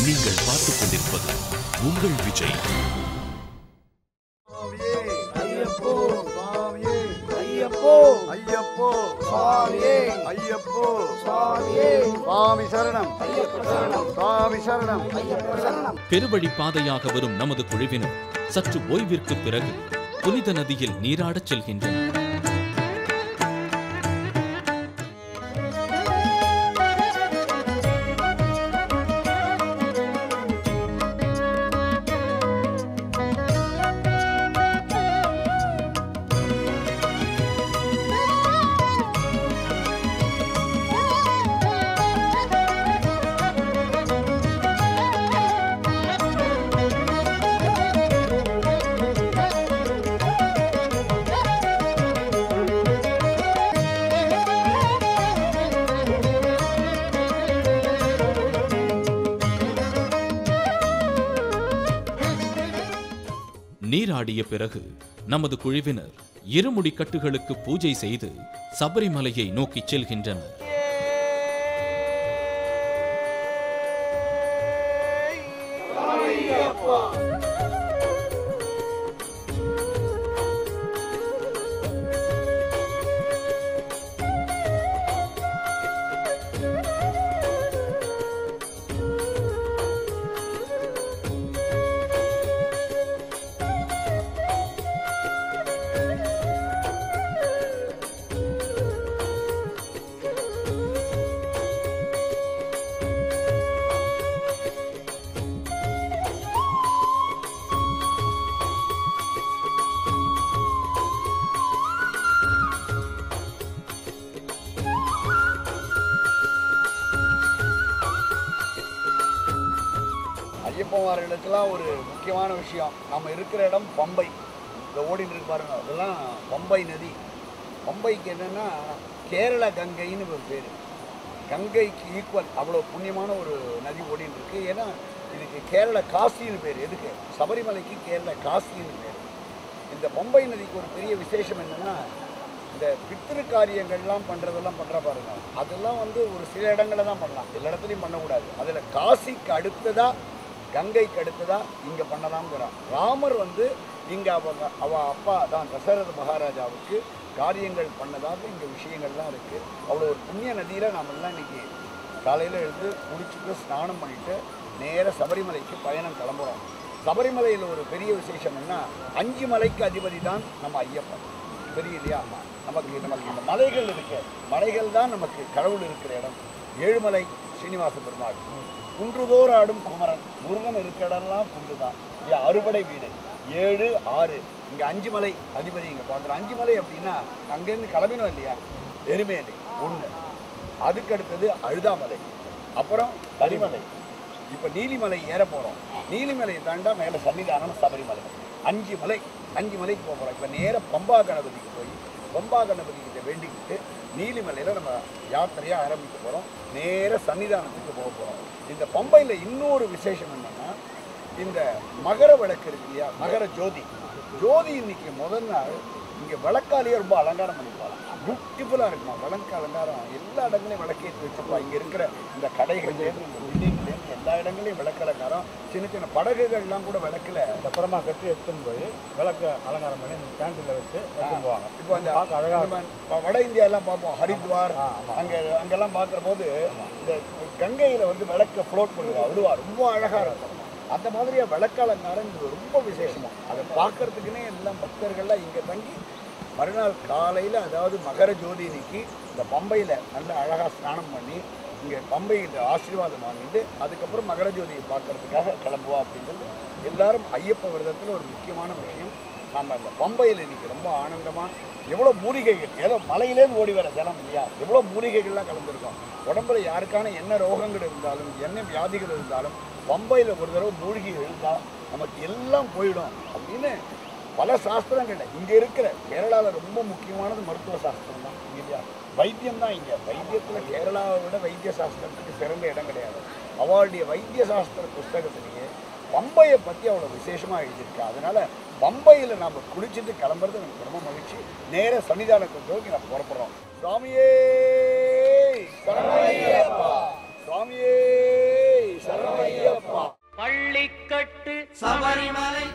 நீங்கள் பார்த்துக் கொண்டிருப்பது உங்கள் விஜய். பெருவழி பாதையாக வரும் நமது குழுவினர் சற்று ஓய்விற்கு பிறகு புனித நதியில் நீராடச் செல்கின்றனர். நீராடிய பிறகு நமது குழுவினர் இருமுடி கட்டுகளுக்கு பூஜை செய்து சபரிமலையை நோக்கிச் செல்கின்றனர். ஐயப்பன்மார்களுக்கெல்லாம் ஒரு முக்கியமான விஷயம், நம்ம இருக்கிற இடம் பம்பை. இந்த ஓடின்னு இருக்கு பாருங்க, அதெல்லாம் பம்பை நதி. பம்பைக்கு என்னென்னா கேரள கங்கைன்னு ஒரு பேர். கங்கைக்கு ஈக்குவல், அவ்வளோ புண்ணியமான ஒரு நதி ஓடின்னு இருக்கு. ஏன்னா இதுக்கு கேரள காசின்னு பேர். எதுக்கு? சபரிமலைக்கு கேரள காசின்னு பேர். இந்த பம்பை நதிக்கு ஒரு பெரிய விசேஷம் என்னென்னா, இந்த பித்திரு காரியங்கள்லாம் பண்ணுறதெல்லாம் பண்ணுற பாருங்க, அதெல்லாம் ஒரு சில இடங்களில் தான் பண்ணலாம், எல்லா இடத்துலையும் பண்ணக்கூடாது. அதில் காசிக்கு அடுத்ததாக, கங்கைக்கு அடுத்ததாக இங்கே பண்ணலாம்ங்கிறான். ராமர் இங்கே அவ அப்பா தான் தசரத மகாராஜாவுக்கு காரியங்கள் பண்ணதாக இங்கே விஷயங்கள்லாம் இருக்குது. அவ்வளோ ஒரு புண்ணிய நதியில் நாமெல்லாம் இன்றைக்கி காலையில் எழுந்து குளிச்சுட்டு ஸ்நானம் பண்ணிவிட்டு நேராக சபரிமலைக்கு பயணம் கிளம்புறோம். சபரிமலையில் ஒரு பெரிய விசேஷம் என்ன, 5 மலைக்கு அதிபதி தான் நம்ம ஐயப்பன். தெரியலையா? நமக்கு இந்த மலைகள் இருக்கு, மலைகள் தான் நமக்கு கடவுள் இருக்கிற இடம். ஏழுமலை ஸ்ரீனிவாச பெருமாள், குன்றுதோர் ஆடும் குமரன், முருகன் இருக்கிற இடம்லாம் குன்று தான். அறுபடை வீடு 7, 6. இங்கே 5 மலை அதிபதி இங்கே பார்க்குறோம். 5 மலை அப்படின்னா அங்கேருந்து கிளம்பினோம் இல்லையா, எருமேலி 1, அதுக்கு அடுத்தது அழுதாமலை, அப்புறம் கரிமலை, இப்போ நீலிமலை ஏற போகிறோம். நீலிமலையை தாண்டா மேலே சன்னிதானம் சபரிமலை. 5 மலை, 5 மலைக்கு போக போகிறோம். இப்போ நேராக பம்பா கணபதிக்கு போய் பம்பா கணபதிக்கிட்ட வேண்டிக்கிட்டு நீலிமலையில் நம்ம யாத்திரையாக ஆரம்பிக்க போகிறோம். நேராக சன்னிதானத்துக்கு போக போகிறோம். இந்த பம்பையில் இன்னொரு விசேஷம் என்னென்னா, இந்த மகர விளக்கு இருக்கு இல்லையா, மகர ஜோதி. ஜோதி இன்னைக்கு முதல் நாள் இங்கே விளக்காலேயே ரொம்ப அலங்காரம் பண்ணிப்பாங்க. பியூட்டிஃபுல்லாக இருக்குமா விளக்கு அலங்காரம். எல்லா இடங்களையும் விளக்கேற்றி வச்சுப்பா. இங்கே இருக்கிற இந்த கடைகள்லேருந்து, இந்த பில்டிங்லேருந்து எல்லா இடங்களையும் விளக்கு அலங்காரம். சின்ன சின்ன படகுகள்லாம் கூட விளக்கில் அப்புறமா கட்டி எடுத்துன்னு போய் விளக்கு அலங்காரம் பண்ணி கேண்டில் வச்சு எடுத்துன்னு போவாங்க. இப்போ அந்த அழகாக வட இந்தியாலாம் பார்ப்போம், ஹரித்வார் அங்கெல்லாம் பார்க்குற போது இந்த கங்கையில் விளக்கை ஃப்ளோட் பண்ணுவாங்க. அவ்வளோவா ரொம்ப அழகாக இருக்கும். அந்த மாதிரியாக விளக்கு அலங்காரம் ரொம்ப விசேஷமாக. அதை பார்க்கறதுக்குன்னே எல்லாம் பக்தர்கள்லாம் இங்கே தங்கி மறுநாள் காலையில், அதாவது மகர ஜோதி இன்னைக்கு இந்த பம்பையில் நல்ல அழகாக ஸ்நானம் பண்ணி இங்கே பம்பையில் ஆசீர்வாதம் வாங்கிட்டு அதுக்கப்புறம் மகர ஜோதியை பார்க்கறதுக்காக கிளம்புவா அப்படிங்கிறது எல்லாரும் ஐயப்ப விரதத்தில் ஒரு முக்கியமான விஷயம். நம்ம இந்த பம்பையில் இன்னைக்கு ரொம்ப ஆனந்தமாக எவ்வளோ மூலிகைகள், ஏதோ மலையிலேருந்து ஓடி வர ஜலம் இல்லையா, எவ்வளோ மூலிகைகள்லாம் கலந்துருக்கோம். உடம்புல யாருக்கான என்ன ரோகங்கள் இருந்தாலும் என்ன வியாதிகள் இருந்தாலும் பம்பையில் ஒரு தடவை மூழ்கி எழுந்தால் நமக்கு எல்லாம் போயிடும் அப்படின்னு பல சாஸ்திரங்கள். இங்கே இருக்கிற கேரளாவில் ரொம்ப முக்கியமானது மருத்துவ சாஸ்திரம் தான் இல்லையா, வைத்தியம் தான். இங்கே வைத்தியத்தில் கேரளாவை விட வைத்திய சாஸ்திரத்துக்கு சிறந்த இடம் கிடையாது. அவளுடைய வைத்திய சாஸ்திர புஸ்தகத்திலேயே பம்பையை பற்றி அவ்வளோ விசேஷமாக எழுதியிருக்கா. அதனால் பம்பையில் நாம் குளிச்சுட்டு கிளம்புறது எனக்கு ரொம்ப மகிழ்ச்சி. நேர சன்னிதானத்தை நோக்கி நம்ம புறப்படுறோம். சுவாமியே சரணமையப்பா, சுவாமியே சரணமையப்பா. ஜல்லிக்கட்டு சபரிமலை